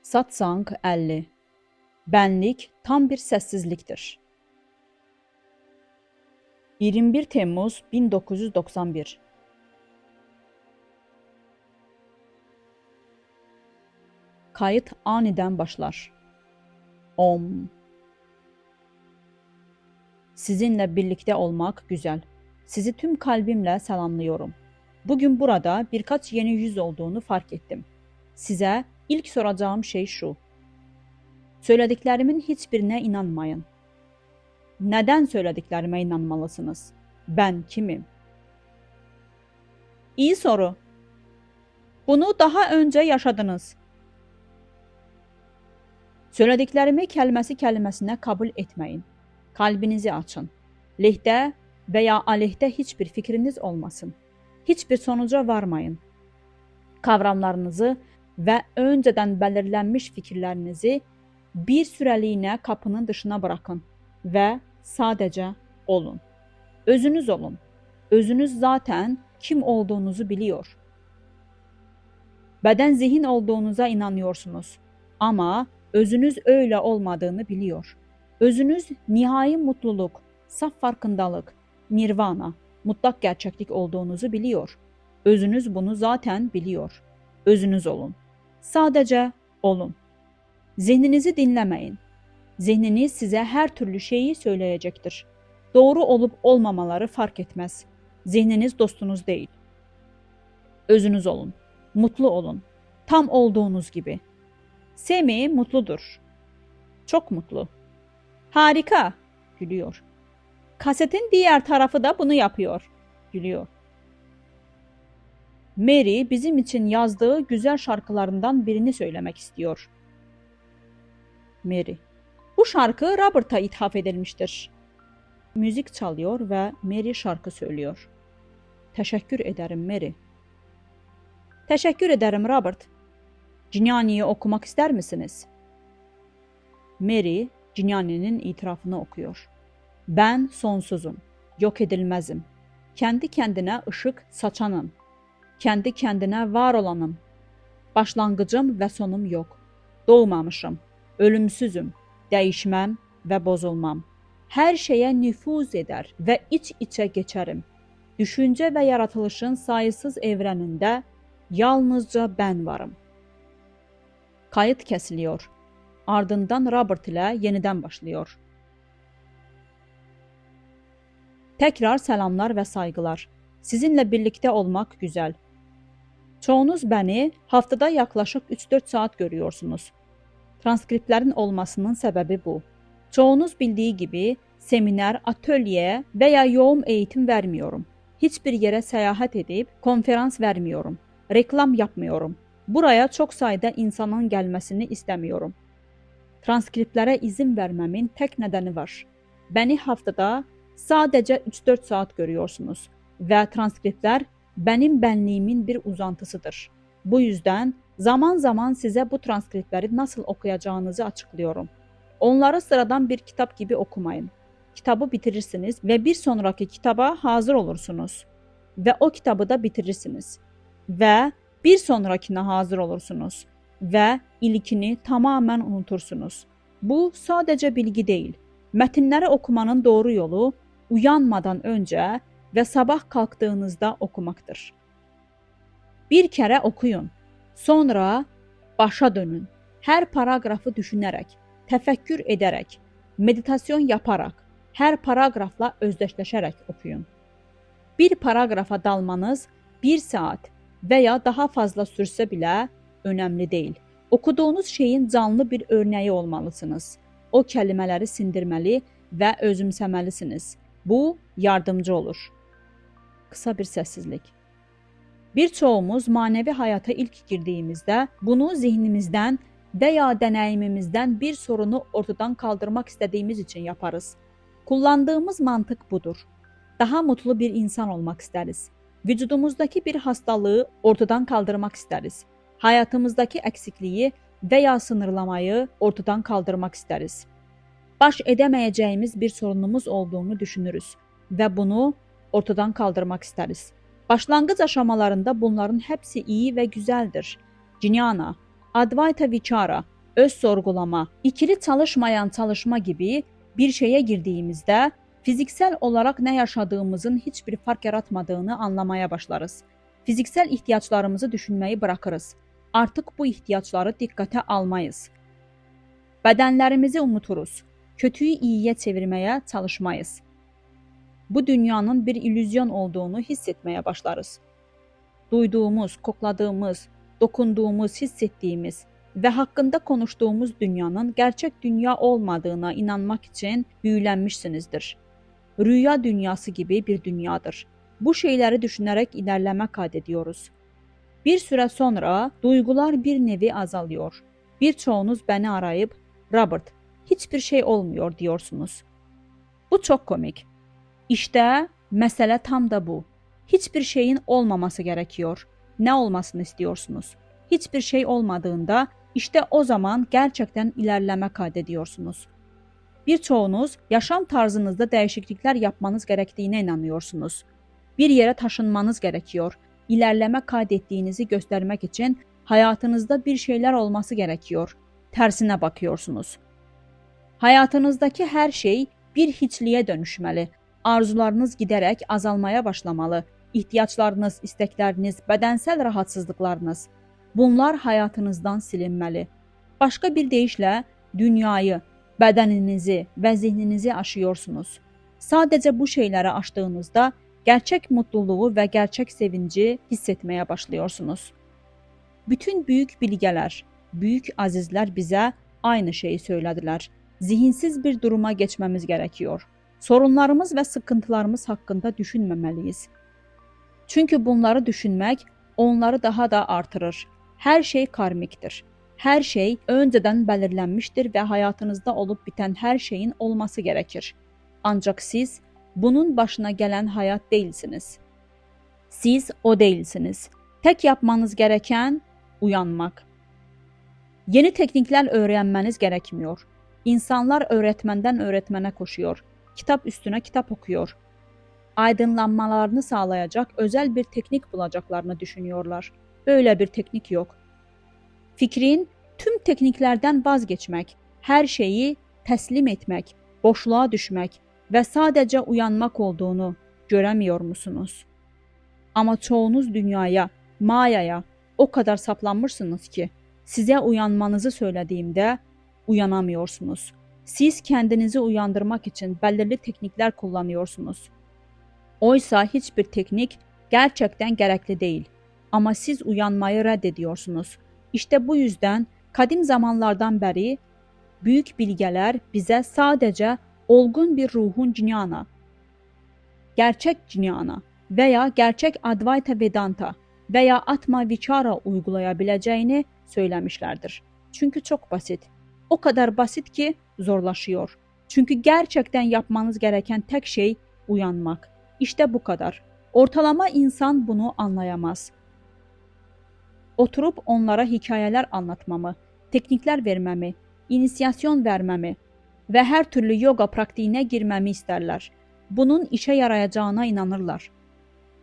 Satsang 50. Benlik tam bir sessizliktir. 21 Temmuz 1991. Kayıt aniden başlar. Om. Sizinle birlikte olmak güzel. Sizi tüm kalbimle selamlıyorum. Bugün burada birkaç yeni yüz olduğunu fark ettim. Size ilk soracağım şey şu. Söylediklerimin hiçbirine inanmayın. Neden söylediklerime inanmalısınız? Ben kimim? İyi soru. Bunu daha önce yaşadınız. Söylediklerimi kəlməsi kəlməsinə kabul etməyin. Kalbinizi açın. Lehdə veya aleyhdə heç bir fikriniz olmasın. Heç bir sonuca varmayın. Kavramlarınızı və öncədən belirlənmiş fikirlərinizi bir sürəliyinə kapının dışına bırakın və sadəcə olun. Özünüz olun. Özünüz zaten kim olduğunuzu biliyor. Beden zihin olduğunuza inanıyorsunuz. Ama özünüz öyle olmadığını biliyor. Özünüz nihai mutluluk, saf farkındalık, nirvana, mutlak gerçeklik olduğunuzu biliyor. Özünüz bunu zaten biliyor. Özünüz olun. Sadece olun. Zihninizi dinlemeyin. Zihniniz size her türlü şeyi söyleyecektir. Doğru olup olmamaları fark etmez. Zihniniz dostunuz değil. Özünüz olun. Mutlu olun. Tam olduğunuz gibi. Semi mutludur. Çok mutlu. Harika, gülüyor. Kasetin diğer tarafı da bunu yapıyor, gülüyor. Mary bizim için yazdığı güzel şarkılarından birini söylemek istiyor. Mary. Bu şarkı Robert'a ithaf edilmiştir. Müzik çalıyor ve Mary şarkı söylüyor. Teşekkür ederim Mary. Teşekkür ederim Robert. Cinyani'yi okumak ister misiniz? Mary, Cinyani'nin itirafını okuyor. Ben sonsuzum, yok edilmezim. Kendi kendine ışık saçanım. Kendi kendine var olanım. Başlangıcım ve sonum yok. Doğmamışım, ölümsüzüm, değişmem ve bozulmam. Her şeye nüfuz eder ve iç içe geçerim. Düşünce ve yaratılışın sayısız evreninde yalnızca ben varım. Kayıt kesiliyor. Ardından Robert ile yeniden başlıyor. Tekrar selamlar ve saygılar. Sizinle birlikte olmak güzel. Çoğunuz beni haftada yaklaşık 3-4 saat görüyorsunuz. Transkriptlerin olmasının sebebi bu. Çoğunuz bildiği gibi seminer, atölye veya yoğun eğitim vermiyorum. Hiçbir yere seyahat edip konferans vermiyorum. Reklam yapmıyorum. Buraya çok sayıda insanın gelmesini istemiyorum. Transkriptlere izin vermemin tek nedeni var. Beni haftada sadece 3-4 saat görüyorsunuz ve transkriptler benim benliğimin bir uzantısıdır. Bu yüzden zaman zaman size bu transkriptleri nasıl okuyacağınızı açıklıyorum. Onları sıradan bir kitap gibi okumayın. Kitabı bitirirsiniz ve bir sonraki kitaba hazır olursunuz. Ve o kitabı da bitirirsiniz. Ve bir sonrakine hazır olursunuz. Ve ilkini tamamen unutursunuz. Bu sadece bilgi değil. Metinleri okumanın doğru yolu uyanmadan önce ve sabah kalktığınızda okumaktır. Bir kere okuyun. Sonra başa dönün. Her paragrafı düşünerek, tefekkür ederek, meditasyon yaparak, her paragrafla özdeşleşerek okuyun. Bir paragrafa dalmanız 1 saat veya daha fazla sürse bile önemli değil. Okuduğunuz şeyin canlı bir örneği olmalısınız. O kelimeleri sindirmeli ve özümsemelisiniz. Bu yardımcı olur. Kısa bir sessizlik. Birçoğumuz manevi hayata ilk girdiğimizde bunu zihnimizden veya deneyimimizden bir sorunu ortadan kaldırmak istediğimiz için yaparız. Kullandığımız mantık budur. Daha mutlu bir insan olmak isteriz. Vücudumuzdaki bir hastalığı ortadan kaldırmak isteriz. Hayatımızdaki eksikliği veya sınırlamayı ortadan kaldırmak isteriz. Baş edemeyeceğimiz bir sorunumuz olduğunu düşünürüz ve bunu ortadan kaldırmak isteriz. Başlangıç aşamalarında bunların hepsi iyi ve güzeldir. Jnana, Advaita Vichara, öz sorgulama, ikili çalışmayan çalışma gibi bir şeye girdiğimizde fiziksel olarak ne yaşadığımızın hiçbir fark yaratmadığını anlamaya başlarız. Fiziksel ihtiyaçlarımızı düşünmeyi bırakırız. Artık bu ihtiyaçları dikkate almayız. Bədənlərimizi unuturuz. Kötüyü iyiyə çevirməyə çalışmayız. Bu dünyanın bir illüzyon olduğunu hiss etməyə başlarız. Duyduğumuz, kokladığımız, dokunduğumuz, hiss etdiyimiz və haqqında konuşduğumuz dünyanın gerçək dünya olmadığına inanmaq üçün büyülənmişsinizdir. Rüya dünyası gibi bir dünyadır. Bu şeyləri düşünərək ilerleme kaydediyoruz. Bir süre sonra duygular bir nevi azalıyor. Birçoğunuz beni arayıp, Robert, hiçbir şey olmuyor diyorsunuz. Bu çok komik. İşte mesele tam da bu. Hiçbir şeyin olmaması gerekiyor. Ne olmasını istiyorsunuz? Hiçbir şey olmadığında işte o zaman gerçekten ilerleme kaydediyorsunuz. Birçoğunuz yaşam tarzınızda değişiklikler yapmanız gerektiğine inanıyorsunuz. Bir yere taşınmanız gerekiyor. İlerleme kaydettiğinizi göstermek için hayatınızda bir şeyler olması gerekiyor. Tersine bakıyorsunuz. Hayatınızdaki her şey bir hiçliğe dönüşmeli. Arzularınız giderek azalmaya başlamalı. İhtiyaçlarınız, istekleriniz, bedensel rahatsızlıklarınız. Bunlar hayatınızdan silinmeli. Başka bir deyişlə, dünyayı, bədeninizi və zihninizi aşıyorsunuz. Sadece bu şeyləri aştığınızda gerçek mutluluğu ve gerçek sevinci hissetmeye başlıyorsunuz. Bütün büyük bilgeler, büyük azizler bize aynı şeyi söylediler. Zihinsiz bir duruma geçmemiz gerekiyor. Sorunlarımız ve sıkıntılarımız hakkında düşünmemeliyiz. Çünkü bunları düşünmek onları daha da artırır. Her şey karmiktir. Her şey önceden belirlenmiştir ve hayatınızda olup biten her şeyin olması gerekir. Ancak siz bunun başına gelen hayat değilsiniz. Siz o değilsiniz. Tek yapmanız gereken uyanmak. Yeni teknikler öğrenmeniz gerekmiyor. İnsanlar öğretmenden öğretmene koşuyor. Kitap üstüne kitap okuyor. Aydınlanmalarını sağlayacak özel bir teknik bulacaklarını düşünüyorlar. Böyle bir teknik yok. Fikrin tüm tekniklerden vazgeçmek, her şeyi teslim etmek, boşluğa düşmek ve sadece uyanmak olduğunu göremiyor musunuz? Ama çoğunuz dünyaya, mayaya o kadar saplanmışsınız ki size uyanmanızı söylediğimde uyanamıyorsunuz. Siz kendinizi uyandırmak için belirli teknikler kullanıyorsunuz. Oysa hiçbir teknik gerçekten gerekli değil. Ama siz uyanmayı reddediyorsunuz. İşte bu yüzden kadim zamanlardan beri büyük bilgeler bize sadece olgun bir ruhun cinyana, gerçek cinyana veya gerçek Advaita Vedanta veya Atma Vichara uygulayabileceğini söylemişlerdir. Çünkü çok basit. O kadar basit ki zorlaşıyor. Çünkü gerçekten yapmanız gereken tek şey uyanmak. İşte bu kadar. Ortalama insan bunu anlayamaz. Oturup onlara hikayeler anlatmamı, teknikler vermemi, inisiyasyon vermemi ve her türlü yoga praktiğine girmemi isterler. Bunun işe yarayacağına inanırlar.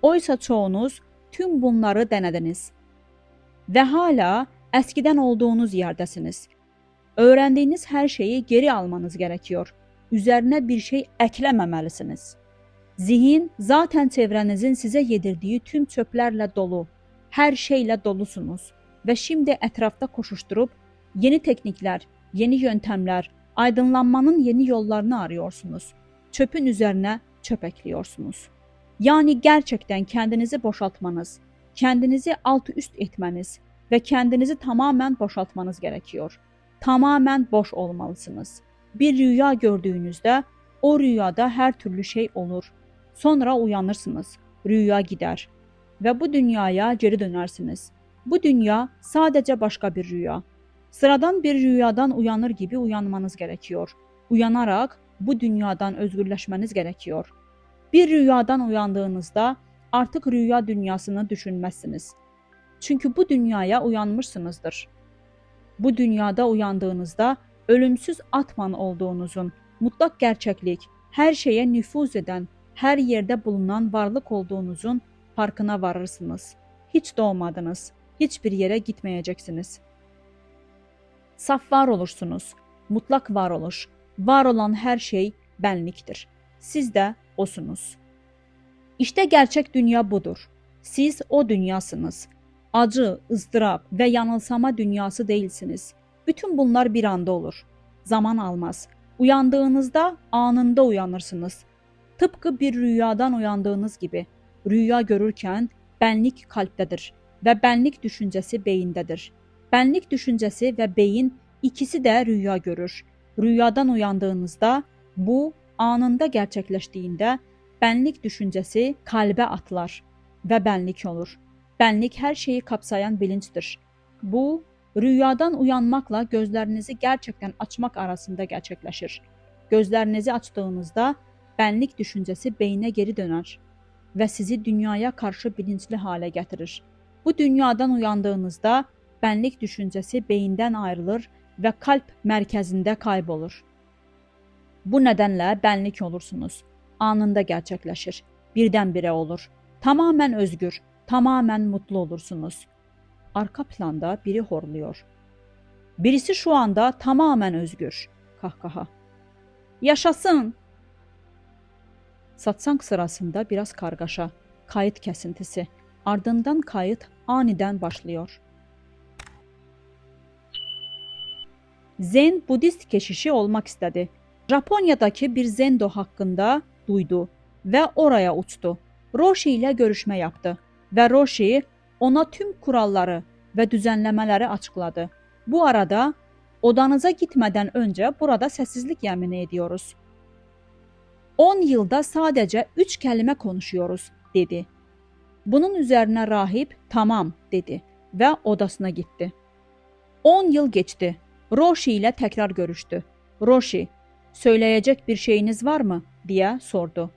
Oysa çoğunuz tüm bunları denediniz. Ve hala eskiden olduğunuz yerdesiniz. Öğrendiğiniz her şeyi geri almanız gerekiyor. Üzerine bir şey eklememelisiniz. Zihin zaten çevrenizin size yedirdiği tüm çöplerle dolu. Her şeyle dolusunuz ve şimdi etrafta koşuşturup yeni teknikler, yeni yöntemler, aydınlanmanın yeni yollarını arıyorsunuz. Çöpün üzerine çöp ekliyorsunuz. Yani gerçekten kendinizi boşaltmanız, kendinizi alt üst etmeniz ve kendinizi tamamen boşaltmanız gerekiyor. Tamamen boş olmalısınız. Bir rüya gördüğünüzde o rüyada her türlü şey olur. Sonra uyanırsınız, rüya gider ve bu dünyaya geri dönersiniz. Bu dünya sadece başka bir rüya. Sıradan bir rüyadan uyanır gibi uyanmanız gerekiyor. Uyanarak bu dünyadan özgürleşmeniz gerekiyor. Bir rüyadan uyandığınızda artık rüya dünyasını düşünmezsiniz. Çünkü bu dünyaya uyanmışsınızdır. Bu dünyada uyandığınızda ölümsüz Atman olduğunuzun, mutlak gerçeklik, her şeye nüfuz eden, her yerde bulunan varlık olduğunuzun farkına varırsınız. Hiç doğmadınız, hiçbir yere gitmeyeceksiniz. Saf var olursunuz. Mutlak varoluş. Var olan her şey benliktir. Siz de osunuz. İşte gerçek dünya budur. Siz o dünyasınız. Acı, ızdırap ve yanılsama dünyası değilsiniz. Bütün bunlar bir anda olur. Zaman almaz. Uyandığınızda anında uyanırsınız. Tıpkı bir rüyadan uyandığınız gibi. Rüya görürken benlik kalptedir ve benlik düşüncesi beyindedir. Benlik düşüncesi ve beyin ikisi de rüya görür. Rüyadan uyandığınızda bu anında gerçekleştiğinde benlik düşüncesi kalbe atlar ve benlik olur. Benlik her şeyi kapsayan bilinçtir. Bu, rüyadan uyanmakla gözlerinizi gerçekten açmak arasında gerçekleşir. Gözlerinizi açtığınızda benlik düşüncesi beyine geri döner ve sizi dünyaya karşı bilinçli hale getirir. Bu dünyadan uyandığınızda benlik düşüncesi beyinden ayrılır ve kalp merkezinde kaybolur. Bu nedenle benlik olursunuz. Anında gerçekleşir. Birdenbire olur. Tamamen özgür, tamamen mutlu olursunuz. Arka planda biri horluyor. Birisi şu anda tamamen özgür. Kahkaha. Yaşasın! Satsang sırasında biraz kargaşa, kayıt kesintisi. Ardından kayıt aniden başlıyor. Zen Budist keşişi olmak istedi. Japonya'daki bir zendo hakkında duydu ve oraya uçtu. Roshi ile görüşme yaptı ve Roshi ona tüm kuralları ve düzenlemeleri açıkladı. Bu arada odanıza gitmeden önce burada sessizlik yemini ediyoruz. 10 yılda sadece 3 kelime konuşuyoruz, dedi. Bunun üzerine rahip tamam dedi ve odasına gitti. 10 yıl geçti. Roshi ile tekrar görüştü. Roshi, söyleyecek bir şeyiniz var mı diye sordu.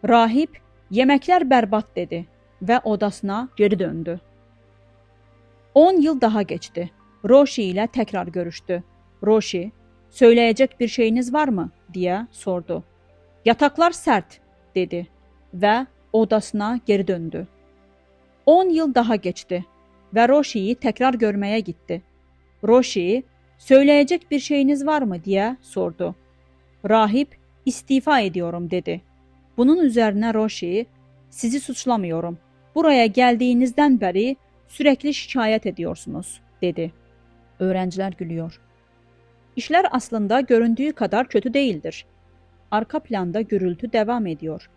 Rahip, yemekler berbat dedi ve odasına geri döndü. 10 yıl daha geçti. Roshi ile tekrar görüştü. Roshi, söyleyecek bir şeyiniz var mı diye sordu. Yataklar sert dedi ve odasına geri döndü. 10 yıl daha geçti ve Roshi'yi tekrar görmeye gitti. Roshi, söyleyecek bir şeyiniz var mı diye sordu. Rahip, istifa ediyorum dedi. Bunun üzerine Roshi, sizi suçlamıyorum. Buraya geldiğinizden beri sürekli şikayet ediyorsunuz, dedi. Öğrenciler gülüyor. İşler aslında göründüğü kadar kötü değildir. Arka planda gürültü devam ediyor.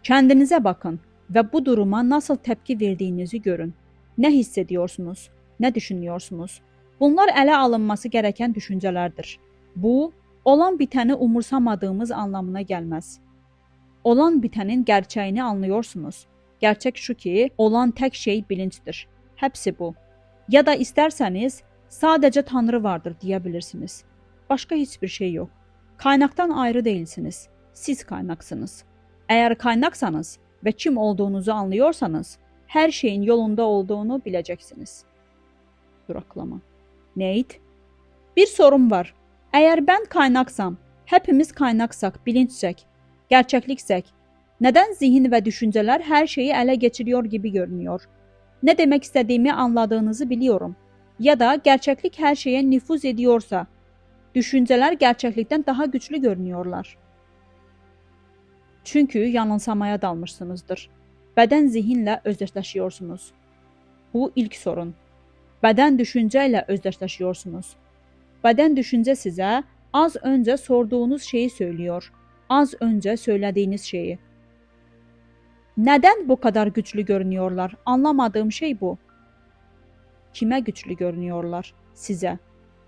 Kendinize bakın ve bu duruma nasıl tepki verdiğinizi görün. Ne hissediyorsunuz? Ne düşünüyorsunuz? Bunlar ele alınması gereken düşüncelerdir. Bu, olan biteni umursamadığımız anlamına gelmez. Olan bitenin gerçeğini anlıyorsunuz. Gerçek şu ki, olan tek şey bilinçtir. Hepsi bu. Ya da isterseniz sadece Tanrı vardır diyebilirsiniz. Başka hiçbir şey yok. Kaynaktan ayrı değilsiniz. Siz kaynaksınız. Eğer kaynaksanız ve kim olduğunuzu anlıyorsanız, her şeyin yolunda olduğunu bileceksiniz. Duraklama. Nate? Bir sorum var. Eğer ben kaynaksam, hepimiz kaynaksak, bilinçsek, gerçekliksek, neden zihin ve düşünceler her şeyi ele geçiriyor gibi görünüyor? Ne demek istediğimi anladığınızı biliyorum. Ya da gerçeklik her şeye nüfuz ediyorsa, düşünceler gerçeklikten daha güçlü görünüyorlar. Çünkü yanılsamaya dalmışsınızdır. Beden zihinle özdeşleşiyorsunuz. Bu ilk sorun. Beden düşünceyle özdeşleşiyorsunuz. Beden düşünce size az önce sorduğunuz şeyi söylüyor. Az önce söylediğiniz şeyi. Neden bu kadar güçlü görünüyorlar? Anlamadığım şey bu. Kime güçlü görünüyorlar? Size.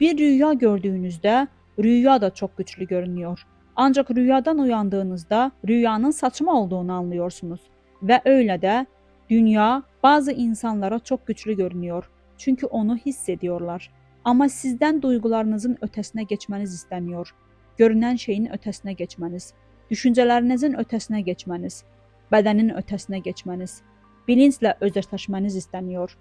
Bir rüya gördüğünüzde rüya da çok güçlü görünüyor. Ancak rüyadan uyandığınızda rüyanın saçma olduğunu anlıyorsunuz. Ve öyle de dünya bazı insanlara çok güçlü görünüyor. Çünkü onu hissediyorlar. Ama sizden duygularınızın ötesine geçmeniz istemiyor. Görünen şeyin ötesine geçmeniz, düşüncelerinizin ötesine geçmeniz, bedenin ötesine geçmeniz, bilinçle özdeşleşmeniz isteniyor.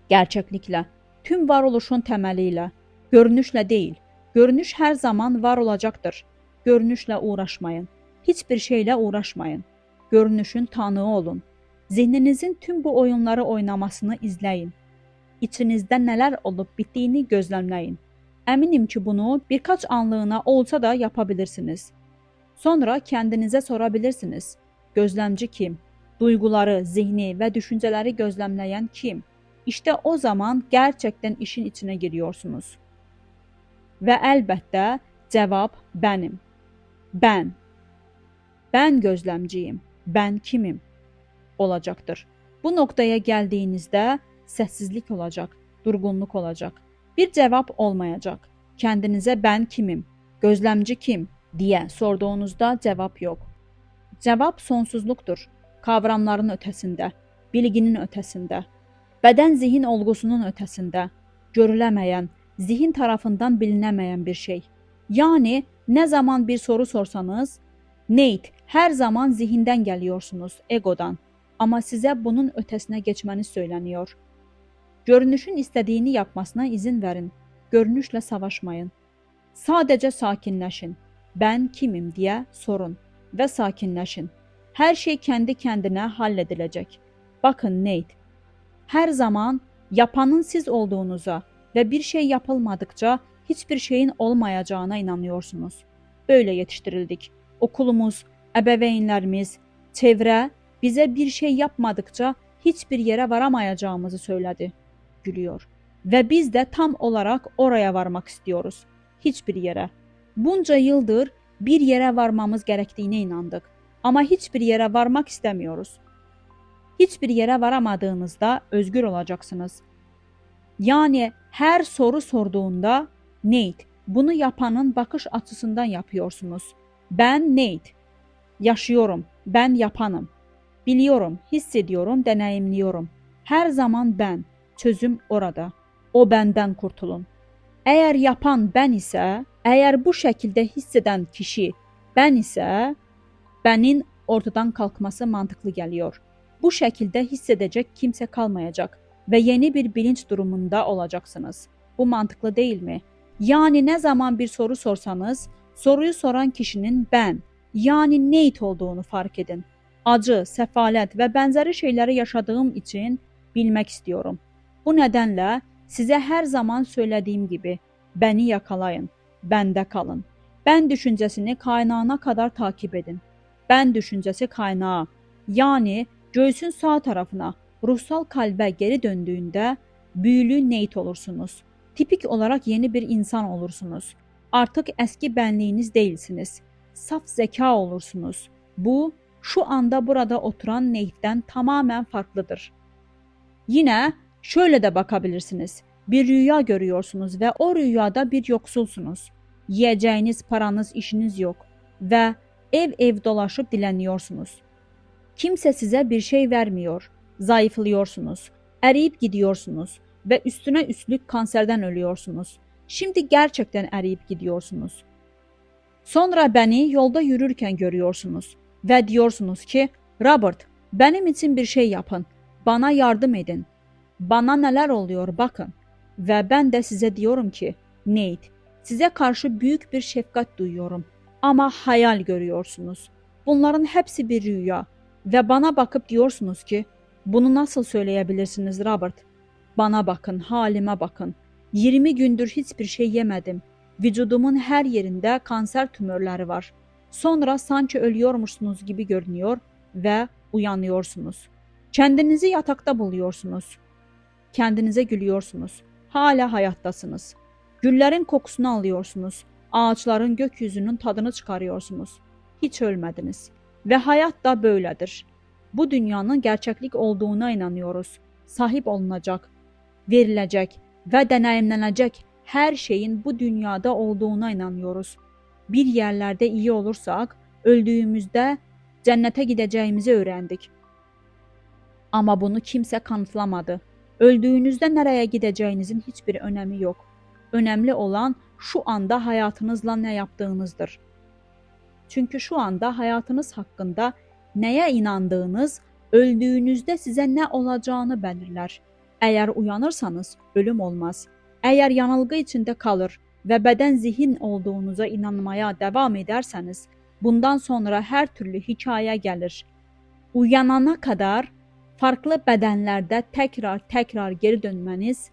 Gerçeklikle, tüm varoluşun temeliyle, görünüşle değil. Görünüş her zaman var olacaktır. Görünüşle uğraşmayın. Hiçbir şeyle uğraşmayın. Görünüşün tanığı olun. Zihninizin tüm bu oyunları oynamasını izleyin. İçinizde neler olup bittiğini gözlemleyin. Eminim ki bunu birkaç anlığına olsa da yapabilirsiniz. Sonra kendinize sorabilirsiniz. Gözlemci kim? Duyguları, zihni ve düşünceleri gözlemleyen kim? İşte o zaman gerçekten işin içine giriyorsunuz. Ve elbette cevap benim. Ben. Ben gözlemciyim. Ben kimim? Olacaktır. Bu noktaya geldiğinizde sessizlik olacak, durgunluk olacak. Bir cevap olmayacak. Kendinize ben kimim, gözlemci kim diye sorduğunuzda cevap yok. Cevap sonsuzluktur. Kavramların ötesinde, bilginin ötesinde, beden zihin olgusunun ötesinde, görülemeyen, zihin tarafından bilinemeyen bir şey. Yani ne zaman bir soru sorsanız, Nate, her zaman zihinden geliyorsunuz, egodan. Ama size bunun ötesine geçmeniz söyleniyor. Görünüşün istediğini yapmasına izin verin. Görünüşle savaşmayın. Sadece sakinleşin. Ben kimim diye sorun ve sakinleşin. Her şey kendi kendine halledilecek. Bakın Nate, her zaman yapanın siz olduğunuza ve bir şey yapılmadıkça hiçbir şeyin olmayacağına inanıyorsunuz. Böyle yetiştirildik. Okulumuz, ebeveynlerimiz, çevre bize bir şey yapmadıkça hiçbir yere varamayacağımızı söyledi. Gülüyor. Ve biz de tam olarak oraya varmak istiyoruz. Hiçbir yere. Bunca yıldır bir yere varmamız gerektiğine inandık. Ama hiçbir yere varmak istemiyoruz. Hiçbir yere varamadığınızda özgür olacaksınız. Yani her soru sorduğunda Nate, bunu yapanın bakış açısından yapıyorsunuz. Ben Nate. Yaşıyorum. Ben yapanım. Biliyorum, hissediyorum, deneyimliyorum. Her zaman ben. Çözüm orada. O benden kurtulun. Eğer yapan ben ise, eğer bu şekilde hisseden kişi ben ise, benin ortadan kalkması mantıklı geliyor. Bu şekilde hissedecek kimse kalmayacak ve yeni bir bilinç durumunda olacaksınız. Bu mantıklı değil mi? Yani ne zaman bir soru sorsanız, soruyu soran kişinin ben, yani Nate olduğunu fark edin. Acı, sefalet ve benzeri şeyleri yaşadığım için bilmek istiyorum. Bu nedenle size her zaman söylediğim gibi beni yakalayın, bende kalın. Ben düşüncesini kaynağına kadar takip edin. Ben düşüncesi kaynağı, yani göğsün sağ tarafına, ruhsal kalbe geri döndüğünde büyülü Nate olursunuz. Tipik olarak yeni bir insan olursunuz. Artık eski benliğiniz değilsiniz. Saf zeka olursunuz. Bu, şu anda burada oturan Nate'den tamamen farklıdır. Yine şöyle de bakabilirsiniz. Bir rüya görüyorsunuz ve o rüyada bir yoksulsunuz. Yiyeceğiniz, paranız, işiniz yok ve ev ev dolaşıp dileniyorsunuz. Kimse size bir şey vermiyor. Zayıflıyorsunuz, eriyip gidiyorsunuz ve üstüne üstlük kanserden ölüyorsunuz. Şimdi gerçekten eriyip gidiyorsunuz. Sonra beni yolda yürürken görüyorsunuz ve diyorsunuz ki, Robert, benim için bir şey yapın, bana yardım edin. Bana neler oluyor bakın. Ve ben de size diyorum ki, Nate, size karşı büyük bir şefkat duyuyorum ama hayal görüyorsunuz. Bunların hepsi bir rüya ve bana bakıp diyorsunuz ki, bunu nasıl söyleyebilirsiniz Robert? Bana bakın, halime bakın. 20 gündür hiçbir şey yemedim. Vücudumun her yerinde kanser tümörleri var. Sonra sanki ölüyormuşsunuz gibi görünüyor ve uyanıyorsunuz. Kendinizi yatakta buluyorsunuz. Kendinize gülüyorsunuz. Hala hayattasınız. Güllerin kokusunu alıyorsunuz. Ağaçların gökyüzünün tadını çıkarıyorsunuz. Hiç ölmediniz. Ve hayat da böyledir. Bu dünyanın gerçeklik olduğuna inanıyoruz. Sahip olunacak, verilecek ve deneyimlenecek her şeyin bu dünyada olduğuna inanıyoruz. Bir yerlerde iyi olursak, öldüğümüzde cennete gideceğimizi öğrendik. Ama bunu kimse kanıtlamadı. Öldüğünüzde nereye gideceğinizin hiçbir önemi yok. Önemli olan şu anda hayatınızla ne yaptığınızdır. Çünkü şu anda hayatınız hakkında neye inandığınız, öldüğünüzde size ne olacağını belirler. Eğer uyanırsanız ölüm olmaz. Eğer yanılgı içinde kalır ve beden zihin olduğunuza inanmaya devam ederseniz, bundan sonra her türlü hikaye gelir. Uyanana kadar farklı bedenlerde tekrar geri dönmeniz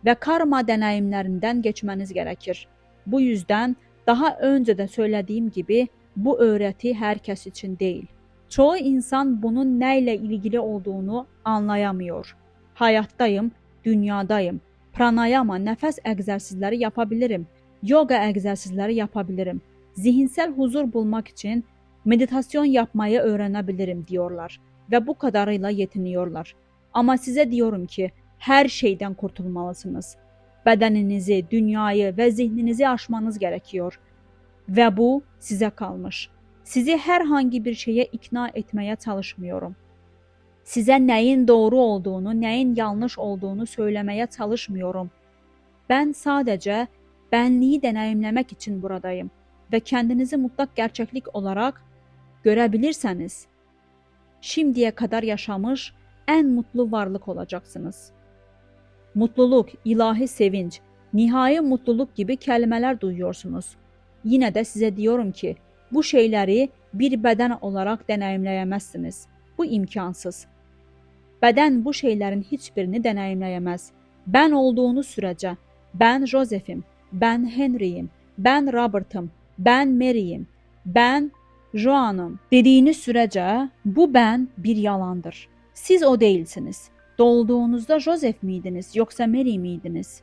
ve karma deneyimlerinden geçmeniz gerekir. Bu yüzden daha önce de söylediğim gibi bu öğreti herkes için değil. Çoğu insan bunun neyle ilgili olduğunu anlayamıyor. Hayattayım, dünyadayım. Pranayama, nefes egzersizleri yapabilirim. Yoga egzersizleri yapabilirim. Zihinsel huzur bulmak için meditasyon yapmayı öğrenebilirim diyorlar ve bu kadarıyla yetiniyorlar. Ama size diyorum ki her şeyden kurtulmalısınız. Bedeninizi, dünyayı ve zihninizi aşmanız gerekiyor. Ve bu size kalmış. Sizi herhangi bir şeye ikna etmeye çalışmıyorum. Size neyin doğru olduğunu, neyin yanlış olduğunu söylemeye çalışmıyorum. Ben sadece benliği deneyimlemek için buradayım ve kendinizi mutlak gerçeklik olarak görebilirseniz, şimdiye kadar yaşamış en mutlu varlık olacaksınız. Mutluluk, ilahi sevinç, nihai mutluluk gibi kelimeler duyuyorsunuz. Yine de size diyorum ki, bu şeyleri bir beden olarak deneyimleyemezsiniz. Bu imkansız. Beden bu şeylerin hiçbirini deneyimleyemez. Ben olduğunuz sürece, ben Joseph'im, ben Henry'im, ben Robert'ım, ben Mary'im, ben Joan'ım dediğiniz sürece bu ben bir yalandır. Siz o değilsiniz. Doğduğunuzda Joseph miydiniz yoksa Mary miydiniz?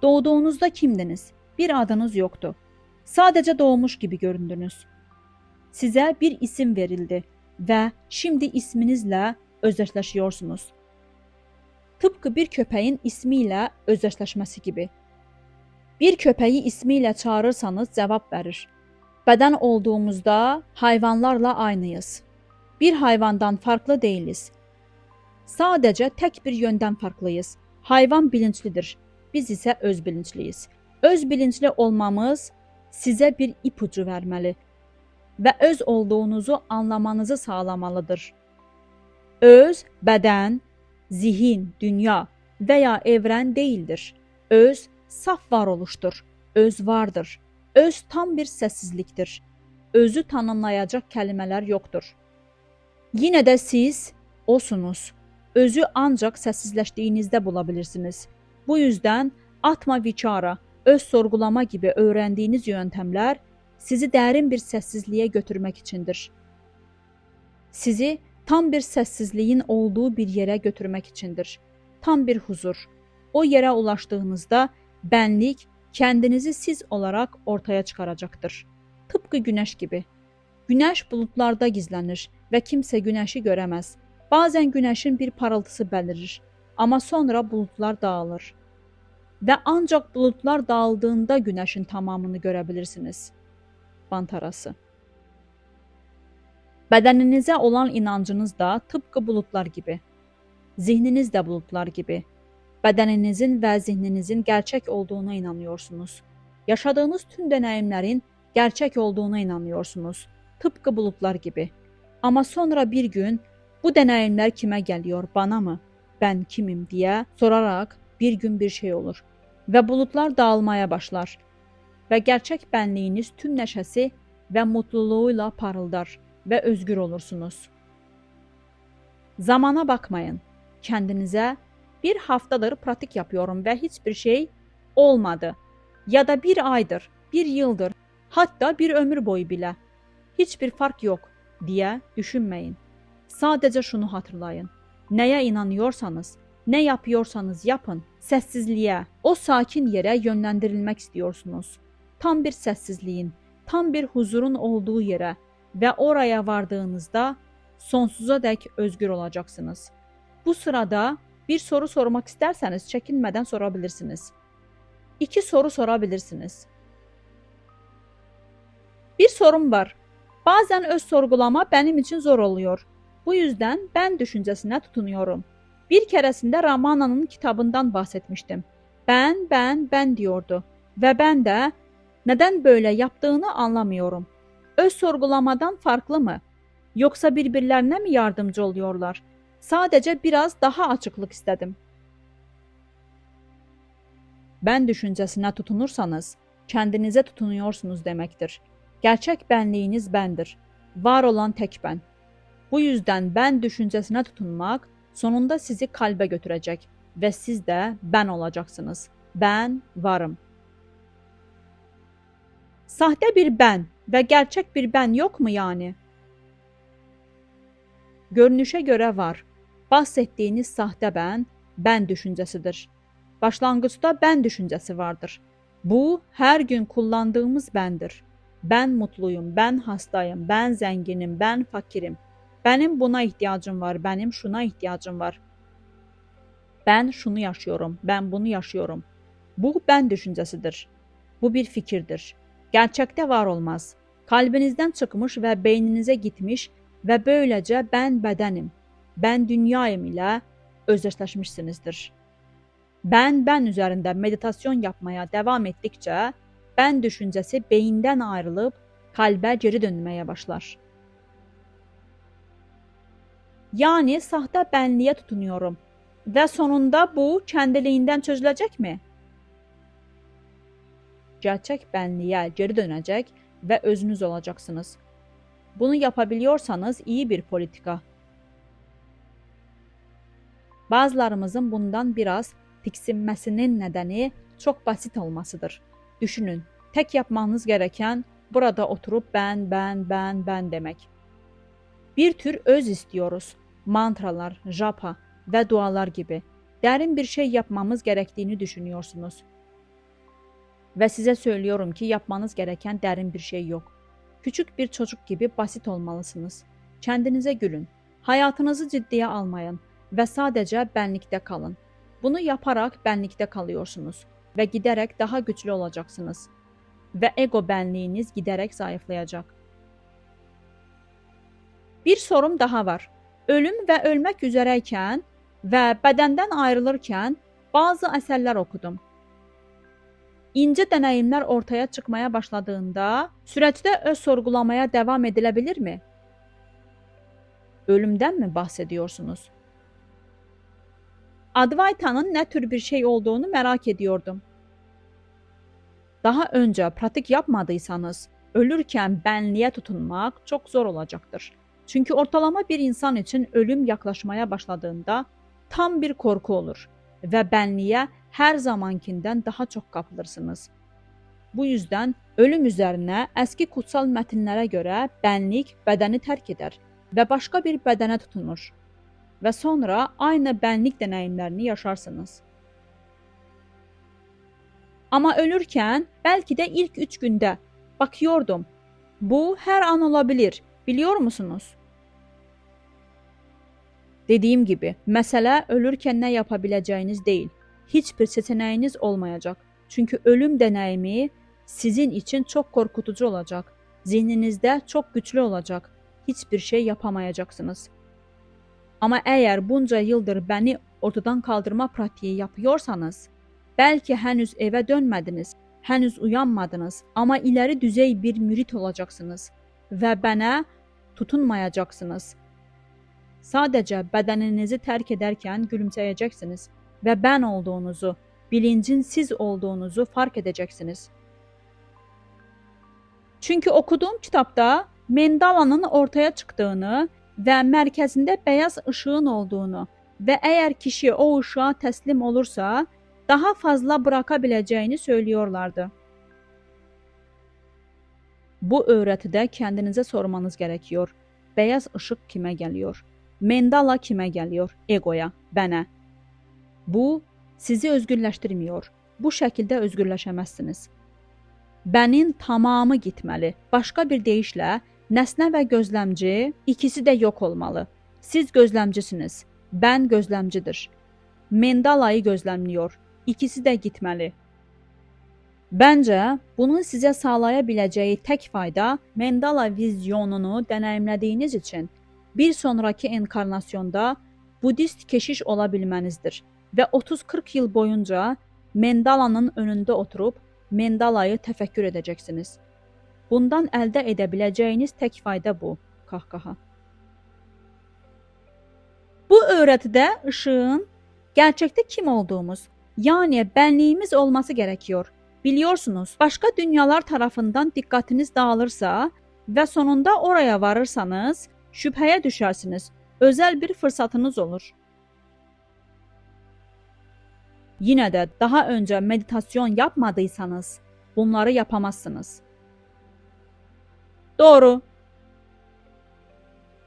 Doğduğunuzda kimdiniz? Bir adınız yoktu. Sadece doğmuş gibi göründünüz. Size bir isim verildi ve şimdi isminizle özdeşleşiyorsunuz. Tıpkı bir köpeğin ismiyle özdeşleşmesi gibi. Bir köpeği ismiyle çağırırsanız cevap verir. Beden olduğumuzda hayvanlarla aynıyız. Bir hayvandan farklı değiliz. Sadece tek bir yönden farklıyız. Hayvan bilinçlidir. Biz ise öz bilinçliyiz. Öz bilinçli olmamız size bir ipucu vermeli ve öz olduğunuzu anlamanızı sağlamalıdır. Öz, beden, zihin, dünya veya evren değildir. Öz, saf varoluştur. Öz vardır. Öz tam bir sessizliktir. Özü tanımlayacak kelimeler yoktur. Yine de siz osunuz. Özü ancak sessizleştiğinizde bulabilirsiniz. Bu yüzden atma vichara, öz sorgulama gibi öğrendiğiniz yöntemler sizi derin bir sessizliğe götürmek içindir. Sizi tam bir sessizliğin olduğu bir yere götürmek içindir. Tam bir huzur. O yere ulaştığınızda benlik kendinizi siz olarak ortaya çıkaracaktır. Tıpkı güneş gibi. Güneş bulutlarda gizlenir ve kimse güneşi göremez. Bazen güneşin bir parıltısı belirir ama sonra bulutlar dağılır. Ve ancak bulutlar dağıldığında güneşin tamamını görebilirsiniz. Bantarası. Bedeninize olan inancınız da tıpkı bulutlar gibi. Zihniniz de bulutlar gibi. Bedeninizin ve zihninizin gerçek olduğuna inanıyorsunuz. Yaşadığınız tüm deneyimlerin gerçek olduğuna inanıyorsunuz. Tıpkı bulutlar gibi. Ama sonra bir gün bu deneyimler kime geliyor, bana mı? Ben kimim diye sorarak bir gün bir şey olur. Ve bulutlar dağılmaya başlar. Ve gerçek benliğiniz tüm neşesi ve mutluluğuyla parıldar ve özgür olursunuz. Zamana bakmayın. Kendinize bir haftadır pratik yapıyorum ve hiçbir şey olmadı. Ya da bir aydır, bir yıldır, hatta bir ömür boyu bile. Hiçbir fark yok diye düşünmeyin. Sadece şunu hatırlayın. Neye inanıyorsanız, ne yapıyorsanız yapın, sessizliğe, o sakin yere yönlendirilmek istiyorsunuz. Tam bir sessizliğin, tam bir huzurun olduğu yere ve oraya vardığınızda sonsuza dek özgür olacaksınız. Bu sırada bir soru sormak isterseniz çekinmeden sorabilirsiniz. 2 soru sorabilirsiniz. Bir sorum var. Bazen öz sorgulama benim için zor oluyor. Bu yüzden ben düşüncesine tutunuyorum. Bir keresinde Ramana'nın kitabından bahsetmiştim. Ben diyordu. Ve ben de neden böyle yaptığını anlamıyorum. Öz sorgulamadan farklı mı? Yoksa birbirlerine mi yardımcı oluyorlar? Sadece biraz daha açıklık istedim. Ben düşüncesine tutunursanız, kendinize tutunuyorsunuz demektir. Gerçek benliğiniz bendir. Var olan tek ben. Bu yüzden ben düşüncesine tutunmak sonunda sizi kalbe götürecek. və siz də mən olacaqsınız. Mən varım. Sahte bir ben və gerçek bir ben yok mu yani? Görünüşe göre var. Bahsettiğiniz sahte ben düşüncesidir. Başlangıçta ben düşüncesi vardır. Bu, her gün kullandığımız bendir. Ben mutluyum, ben hastayım, ben zenginim, ben fakirim. Benim buna ihtiyacım var, benim şuna ihtiyacım var. Ben şunu yaşıyorum, ben bunu yaşıyorum. Bu ben düşüncesidir. Bu bir fikirdir. Gerçekte var olmaz. Kalbinizden çıkmış ve beyninize gitmiş ve böylece ben bedenim, ben dünyayım ile özdeşleşmişsinizdir. Ben üzerinde meditasyon yapmaya devam ettikçe ben düşüncesi beyinden ayrılıp kalbe geri dönmeye başlar. Yani sahte benliğe tutunuyorum ve sonunda bu kendiliğinden çözülecek mi? Gerçek benliğe geri dönecek ve özünüz olacaksınız. Bunu yapabiliyorsanız iyi bir politika. Bazılarımızın bundan biraz tiksinmesinin nedeni çok basit olmasıdır. Düşünün, tek yapmanız gereken burada oturup ben demek. Bir tür öz istiyoruz. Mantralar, japa ve dualar gibi. Derin bir şey yapmamız gerektiğini düşünüyorsunuz. Ve size söylüyorum ki yapmanız gereken derin bir şey yok. Küçük bir çocuk gibi basit olmalısınız. Kendinize gülün. Hayatınızı ciddiye almayın ve sadece benlikte kalın. Bunu yaparak benlikte kalıyorsunuz ve giderek daha güçlü olacaksınız. Ve ego benliğiniz giderek zayıflayacak. Bir sorum daha var. Ölüm ve ölmek üzereyken ve bedenden ayrılırken bazı eserler okudum. İnce deneyimler ortaya çıkmaya başladığında süreçte öz sorgulamaya devam edilebilir mi? Ölümden mi bahsediyorsunuz? Advaita'nın ne tür bir şey olduğunu merak ediyordum. Daha önce pratik yapmadıysanız ölürken benliğe tutunmak çok zor olacaktır. Çünkü ortalama bir insan için ölüm yaklaşmaya başladığında tam bir korku olur ve benliğe her zamankinden daha çok kapılırsınız. Bu yüzden ölüm üzerine eski kutsal metinlere göre benlik bedeni terk eder ve başka bir bedene tutunur ve sonra aynı benlik deneyimlerini yaşarsınız. Ama ölürken belki de ilk 3 günde bakıyordum. Bu her an olabilir, biliyor musunuz? Dediğim gibi, mesele ölürken ne yapabileceğiniz değil. Hiçbir seçeneğiniz olmayacak. Çünkü ölüm deneyimi sizin için çok korkutucu olacak. Zihninizde çok güçlü olacak. Hiçbir şey yapamayacaksınız. Ama eğer bunca yıldır beni ortadan kaldırma pratiği yapıyorsanız, belki henüz eve dönmediniz, henüz uyanmadınız ama ileri düzey bir mürit olacaksınız ve bana tutunmayacaksınız. Sadece bedeninizi terk ederken gülümseyeceksiniz ve ben olduğunuzu, bilincin siz olduğunuzu fark edeceksiniz. Çünkü okuduğum kitapta Mendalanın ortaya çıktığını ve merkezinde beyaz ışığın olduğunu ve eğer kişi o ışığa teslim olursa daha fazla bırakabileceğini söylüyorlardı. Bu öğretide kendinize sormanız gerekiyor. Beyaz ışık kime geliyor? Mendala kime geliyor? Egoya, bana. Bu sizi özgürləşdirmiyor. Bu şəkildə özgürləşəməzsiniz. Bənin tamamı gitməli. Başqa bir deyişlə, nəsnə və gözləmci ikisi də yox olmalı. Siz gözləmcisiniz. Bən gözləmcidir. Mendalayı gözləmliyor. İkisi də gitməli. Bəncə, bunun sizə sağlaya biləcəyi tək fayda Mendala vizyonunu deneyimlədiyiniz üçün bir sonraki enkarnasyonda Budist keşiş ola bilmənizdir və 30-40 yıl boyunca Mendalanın önündə oturub Mendalayı təfəkkür edəcəksiniz. Bundan əldə edə biləcəyiniz tək fayda bu. Kahkaha. Bu öğretidə ışığın gerçekte kim olduğumuz, yani benliğimiz olması gerekiyor. Biliyorsunuz, başka dünyalar tarafından dikkatiniz dağılırsa ve sonunda oraya varırsanız şüpheye düşersiniz. Özel bir fırsatınız olur. Yine de daha önce meditasyon yapmadıysanız bunları yapamazsınız. Doğru.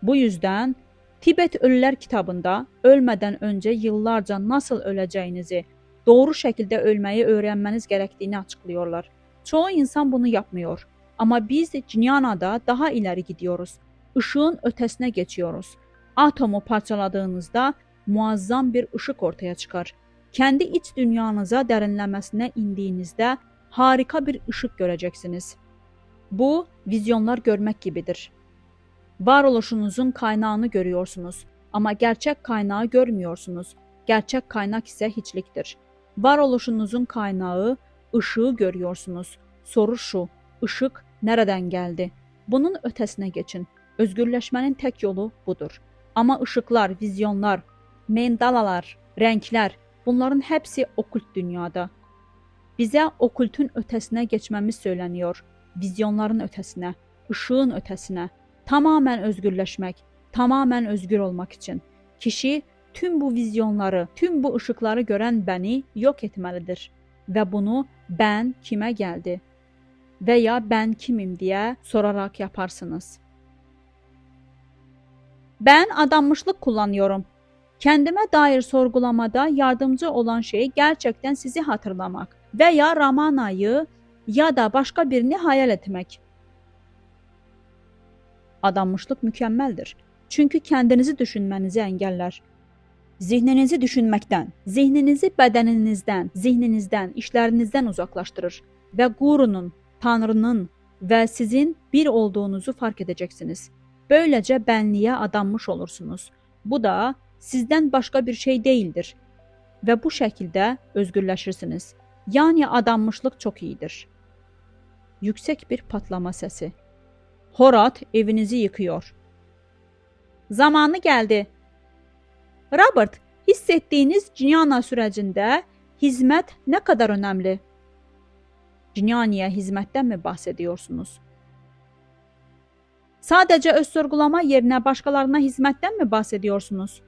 Bu yüzden Tibet Ölüler kitabında ölmeden önce yıllarca nasıl öleceğinizi, doğru şekilde ölmeyi öğrenmeniz gerektiğini açıklıyorlar. Çoğu insan bunu yapmıyor. Ama biz Jnana'da daha ileri gidiyoruz. Işığın ötesine geçiyoruz. Atomu parçaladığınızda muazzam bir ışık ortaya çıkar. Kendi iç dünyanıza derinlemesine indiğinizde harika bir ışık göreceksiniz. Bu, vizyonlar görmek gibidir. Varoluşunuzun kaynağını görüyorsunuz ama gerçek kaynağı görmüyorsunuz. Gerçek kaynak ise hiçliktir. Varoluşunuzun kaynağı, ışığı görüyorsunuz. Soru şu, ışık nereden geldi? Bunun ötesine geçin. Özgürleşmenin tek yolu budur. Ama ışıklar, vizyonlar, mandalalar, renkler, bunların hepsi okült dünyada. Bize okültün ötesine geçmemiz söyleniyor. Vizyonların ötesine, ışığın ötesine. Tamamen özgürleşmek, tamamen özgür olmak için. Kişi tüm bu vizyonları, tüm bu ışıkları gören beni yok etmelidir. Ve bunu ben kime geldi veya ben kimim diye sorarak yaparsınız. Ben adanmışlık kullanıyorum. Kendime dair sorgulamada yardımcı olan şey gerçekten sizi hatırlamak veya Ramana'yı ya da başka birini hayal etmek. Adanmışlık mükemmeldir. Çünkü kendinizi düşünmenizi engeller. Zihninizi düşünməkdən, zihninizi bədəninizdən, zihninizdən, işlərinizdən uzaqlaşdırır və Qurunun, Tanrının və sizin bir olduğunuzu fark edəcəksiniz. Böyləcə bənliyə adanmış olursunuz. Bu da sizdən başqa bir şey değildir və bu şəkildə özgürləşirsiniz. Yani adanmışlıq çox iyidir. Yüksək bir patlama səsi. Horat evinizi yıkıyor. Zamanı geldi. Robert, hissettiğiniz Jnana sürecinde hizmet ne kadar önemli? Jnaniye hizmetten mi bahsediyorsunuz? Sadece öz sorgulama yerine başkalarına hizmetten mi bahsediyorsunuz?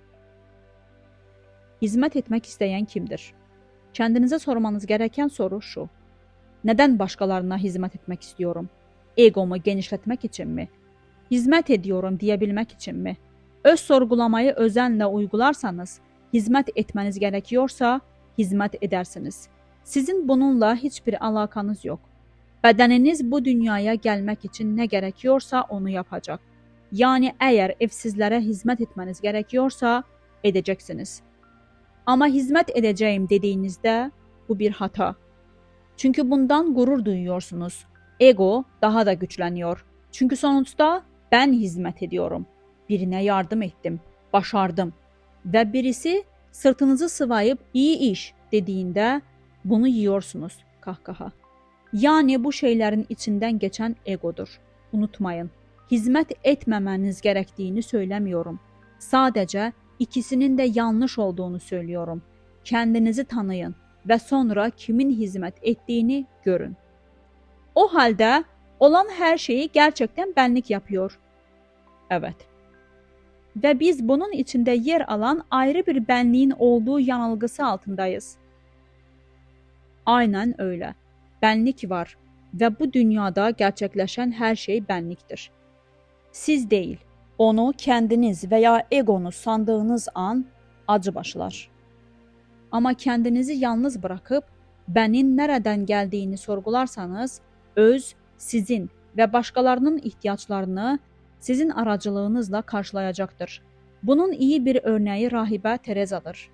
Hizmet etmek isteyen kimdir? Kendinize sormanız gereken soru şu. Neden başkalarına hizmet etmek istiyorum? Egomu genişletmek için mi? Hizmet ediyorum diyebilmek için mi? Öz sorgulamayı özenle uygularsanız, hizmet etmeniz gerekiyorsa hizmet edersiniz. Sizin bununla hiçbir alakanız yok. Bedeniniz bu dünyaya gelmek için ne gerekiyorsa onu yapacak. Yani eğer evsizlere hizmet etmeniz gerekiyorsa edeceksiniz. Ama hizmet edeceğim dediğinizde bu bir hata. Çünkü bundan gurur duyuyorsunuz. Ego daha da güçleniyor. Çünkü sonuçta ben hizmet ediyorum. Birine yardım ettim, başardım. Ve birisi sırtınızı sıvayıp iyi iş dediğinde bunu yiyorsunuz kahkaha. Yani bu şeylerin içinden geçen egodur. Unutmayın. Hizmet etmemeniz gerektiğini söylemiyorum. Sadece ikisinin de yanlış olduğunu söylüyorum. Kendinizi tanıyın ve sonra kimin hizmet ettiğini görün. O halde olan her şeyi gerçekten benlik yapıyor. Evet. Ve biz bunun içinde yer alan ayrı bir benliğin olduğu yanılgısı altındayız. Aynen öyle. Benlik var ve bu dünyada gerçekleşen her şey benliktir. Siz değil, onu kendiniz veya egonuz sandığınız an acı başlar. Ama kendinizi yalnız bırakıp benin nereden geldiğini sorgularsanız öz, sizin ve başkalarının ihtiyaçlarını sizin aracılığınızla karşılayacaktır. Bunun iyi bir örneği rahibe Teresa'dır.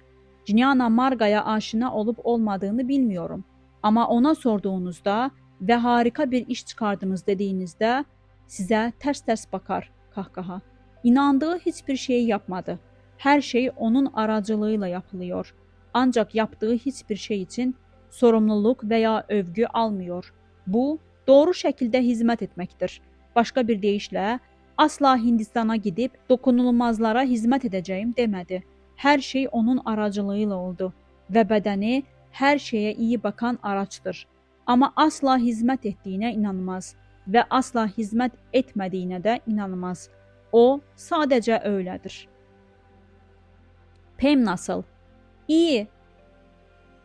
Jnana Marga'ya aşina olup olmadığını bilmiyorum. Ama ona sorduğunuzda ve harika bir iş çıkardınız dediğinizde size ters ters bakar kahkaha. İnandığı hiçbir şeyi yapmadı. Her şey onun aracılığıyla yapılıyor. Ancak yaptığı hiçbir şey için sorumluluk veya övgü almıyor. Bu doğru şekilde hizmet etmektir. Başka bir deyişle asla Hindistan'a gidip dokunulmazlara hizmet edeceğim demedi. Her şey onun aracılığıyla oldu ve bedeni her şeye iyi bakan araçtır. Ama asla hizmet ettiğine inanmaz ve asla hizmet etmediğine de inanmaz. O sadece öyledir. Pem nasıl? İyi.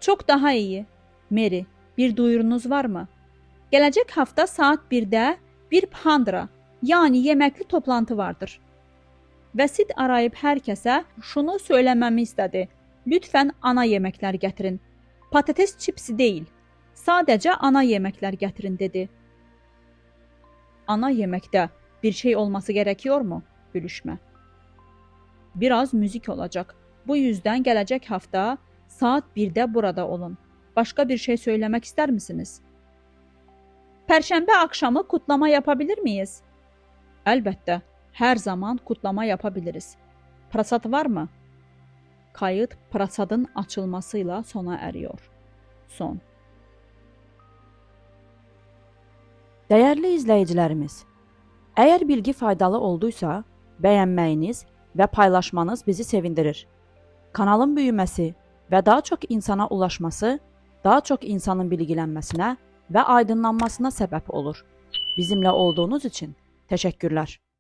Çok daha iyi. Mary, bir duyurunuz var mı? Gelecek hafta saat 1'də bir Pandra, yani yeməkli toplantı vardır. Və Sid arayıb hər kəsə şunu söyləməmi istədi. Lütfən ana yeməklər gətirin. Patates çipsi deyil. Sadəcə ana yeməklər gətirin dedi. Ana yeməkdə bir şey olması gerekiyormu? Gülüşmə. Biraz müzik olacak. Bu yüzden gelecek hafta saat 1'də burada olun. Başka bir şey söylemek ister misiniz? Perşembe akşamı kutlama yapabilir miyiz? Elbette. Her zaman kutlama yapabiliriz. Prasat var mı? Kayıt prasadın açılmasıyla sona eriyor. Son. Dəyərli izləyicilərimiz, əgər bilgi faydalı olduysa, bəyənməyiniz və paylaşmanız bizi sevindirir. Kanalın büyüməsi və daha çox insana ulaşması, daha çox insanın bilgilənməsinə və aydınlanmasına səbəb olur. Bizimlə olduğunuz üçün təşəkkürlər.